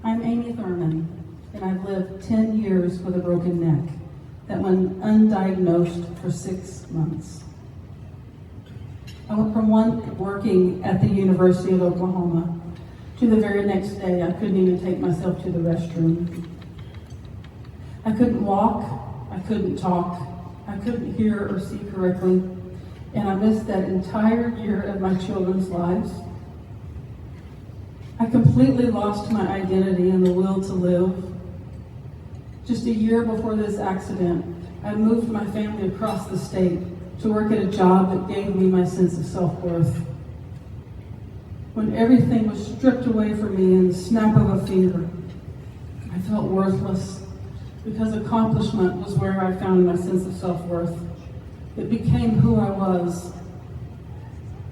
I'm Amy Thurman, and I've lived 10 years with a broken neck that went undiagnosed for 6 months. I went from working at the University of Oklahoma to the very next day I couldn't even take myself to the restroom. I couldn't walk, I couldn't talk, I couldn't hear or see correctly, and I missed that entire year of my children's lives. I completely lost my identity and the will to live. Just a year before this accident, I moved my family across the state to work at a job that gave me my sense of self-worth. When everything was stripped away from me in the snap of a finger, I felt worthless because accomplishment was where I found my sense of self-worth. It became who I was.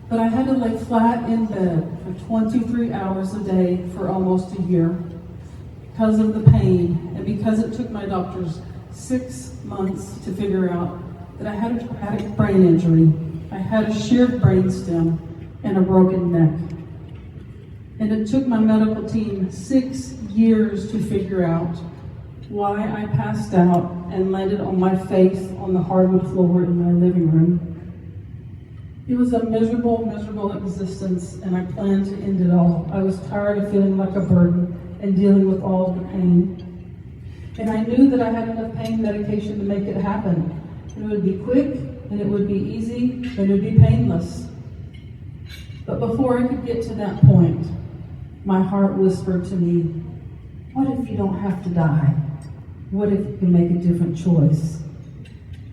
But I had to lay flat in bed for 23 hours a day for almost a year because of the pain and because it took my doctors 6 months to figure out that I had a traumatic brain injury, I had a sheared brainstem, and a broken neck. And it took my medical team 6 years to figure out why I passed out and landed on my face on the hardwood floor in my living room. It was a miserable, miserable existence, and I planned to end it all. I was tired of feeling like a burden and dealing with all of the pain. And I knew that I had enough pain medication to make it happen. And it would be quick, and it would be easy, and it would be painless. But before I could get to that point, my heart whispered to me, what if you don't have to die? What if you can make a different choice?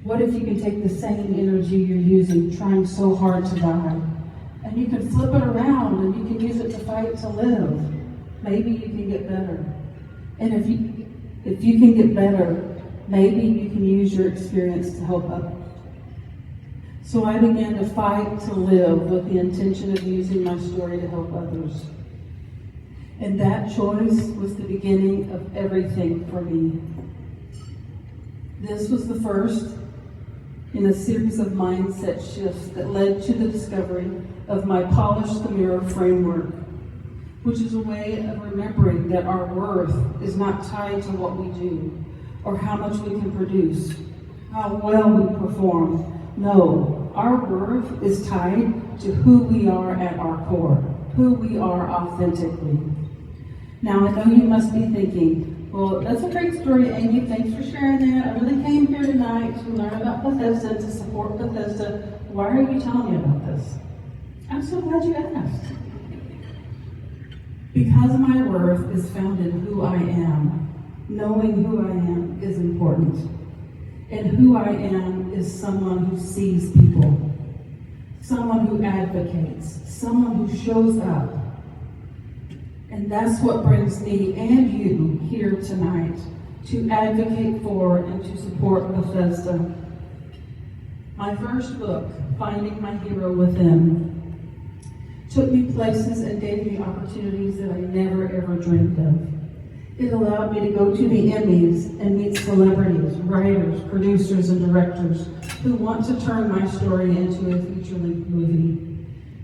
What if you can take the same energy you're using, trying so hard to die, and you can flip it around and you can use it to fight to live? Maybe you can get better. And if you can get better, maybe you can use your experience to help others. So I began to fight to live with the intention of using my story to help others. And that choice was the beginning of everything for me. This was the first in a series of mindset shifts that led to the discovery of my Polish the Mirror framework, which is a way of remembering that our worth is not tied to what we do or how much we can produce, how well we perform. No, our worth is tied to who we are at our core, who we are authentically. Now, I know you must be thinking, well, that's a great story, Amy. Thanks for sharing that. I really came here tonight to learn about Bethesda, to support Bethesda. Why are you telling me about this? I'm so glad you asked. Because my worth is found in who I am. Knowing who I am is important. And who I am is someone who sees people, someone who advocates, someone who shows up. And that's what brings me and you here tonight, to advocate for and to support Bethesda. My first book, Finding My Hero Within, took me places and gave me opportunities that I never ever dreamed of. It allowed me to go to the Emmys and meet celebrities, writers, producers, and directors who want to turn my story into a feature-length movie.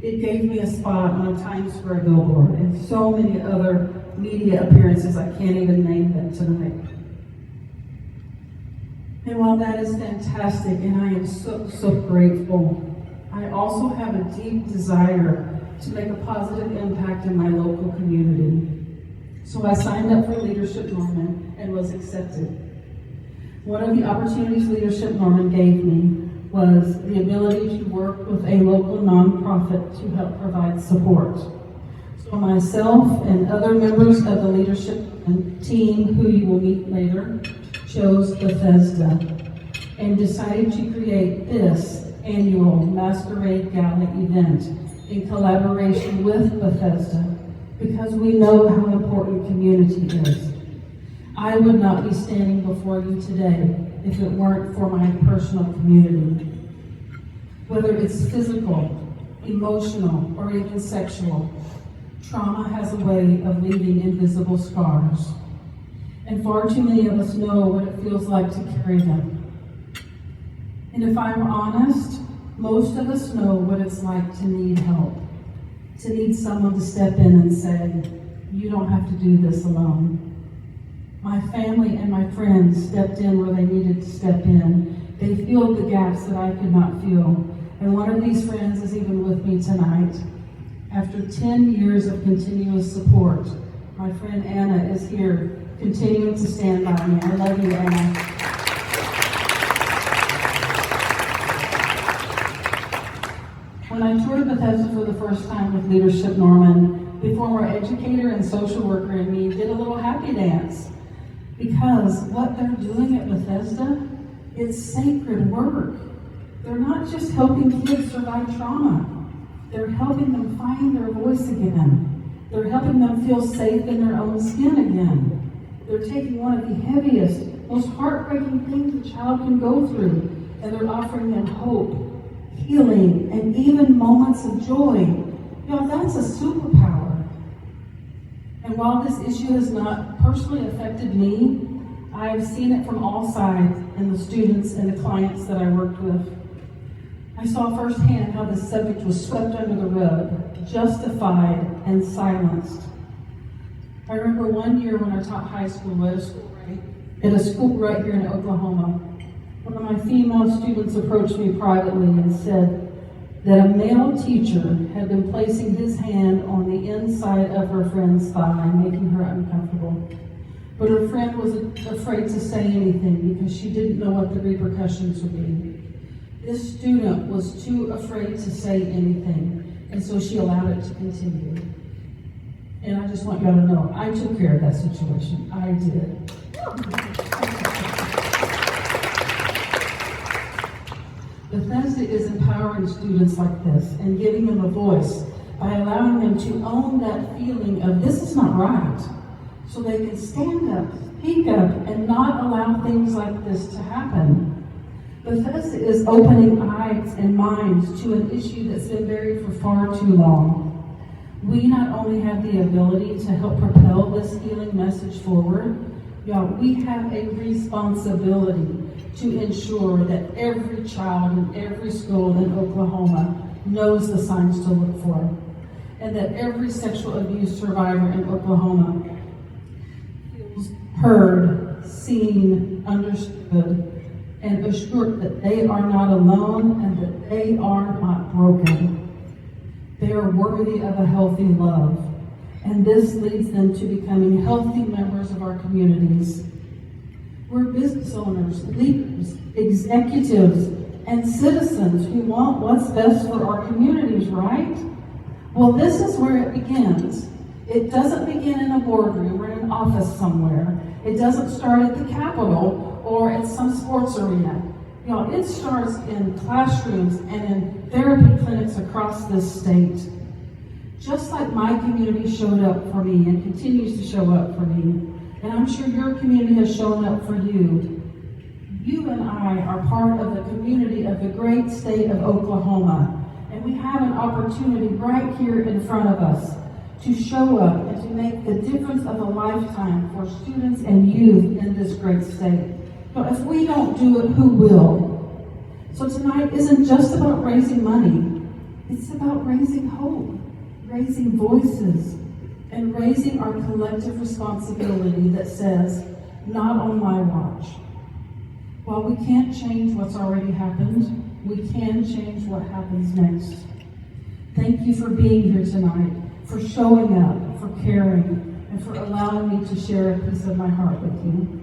It gave me a spot on a Times Square billboard and so many other media appearances I can't even name them tonight. And while that is fantastic and I am so grateful, I also have a deep desire to make a positive impact in my local community. So I signed up for Leadership Norman and was accepted. One of the opportunities Leadership Norman gave me was the ability to work with a local nonprofit to help provide support. So myself and other members of the leadership team, who you will meet later, chose Bethesda and decided to create this annual Masquerade Gala event in collaboration with Bethesda because we know how important community is. I would not be standing before you today if it weren't for my personal community. Whether it's physical, emotional, or even sexual, trauma has a way of leaving invisible scars. And far too many of us know what it feels like to carry them. And if I'm honest, most of us know what it's like to need help, to need someone to step in and say, you don't have to do this alone. My family and my friends stepped in where they needed to step in. They filled the gaps that I could not fill. And one of these friends is even with me tonight. After 10 years of continuous support, my friend Anna is here, continuing to stand by me. I love you, Anna. When I toured Bethesda for the first time with Leadership Norman, the former educator and social worker in me did a little happy dance. Because what they're doing at Bethesda, it's sacred work. They're not just helping kids survive trauma. They're helping them find their voice again. They're helping them feel safe in their own skin again. They're taking one of the heaviest, most heartbreaking things a child can go through, and they're offering them hope, healing, and even moments of joy. That's a superpower. And while this issue has not personally affected me, I've seen it from all sides in the students and the clients that I worked with. I saw firsthand how this subject was swept under the rug, justified, and silenced. I remember one year when I taught high school at a school right here in Oklahoma. One of my female students approached me privately and said that a male teacher had been placing his hand on the inside of her friend's thigh, making her uncomfortable. But her friend was afraid to say anything because she didn't know what the repercussions would be. This student was too afraid to say anything, and so she allowed it to continue. And I just want y'all to know, I took care of that situation. I did. Bethesda is empowering students like this and giving them a voice by allowing them to own that feeling of this is not right, so they can stand up, speak up, and not allow things like this to happen. Bethesda is opening eyes and minds to an issue that's been buried for far too long. We not only have the ability to help propel this healing message forward, we have a responsibility to ensure that every child in every school in Oklahoma knows the signs to look for, and that every sexual abuse survivor in Oklahoma feels heard, seen, understood, and assured that they are not alone and that they are not broken. They are worthy of a healthy love, and this leads them to becoming healthy members of our communities. We're business owners, leaders, executives, and citizens who want what's best for our communities, right? Well, this is where it begins. It doesn't begin in a boardroom or in an office somewhere. It doesn't start at the Capitol or at some sports arena. It starts in classrooms and in therapy clinics across this state. Just like my community showed up for me and continues to show up for me, and I'm sure your community has shown up for you, you and I are part of the community of the great state of Oklahoma, and we have an opportunity right here in front of us to show up and to make the difference of a lifetime for students and youth in this great state. But if we don't do it, who will? So tonight isn't just about raising money. It's about raising hope, raising voices, and raising our collective responsibility that says, not on my watch. While we can't change what's already happened, we can change what happens next. Thank you for being here tonight, for showing up, for caring, and for allowing me to share a piece of my heart with you.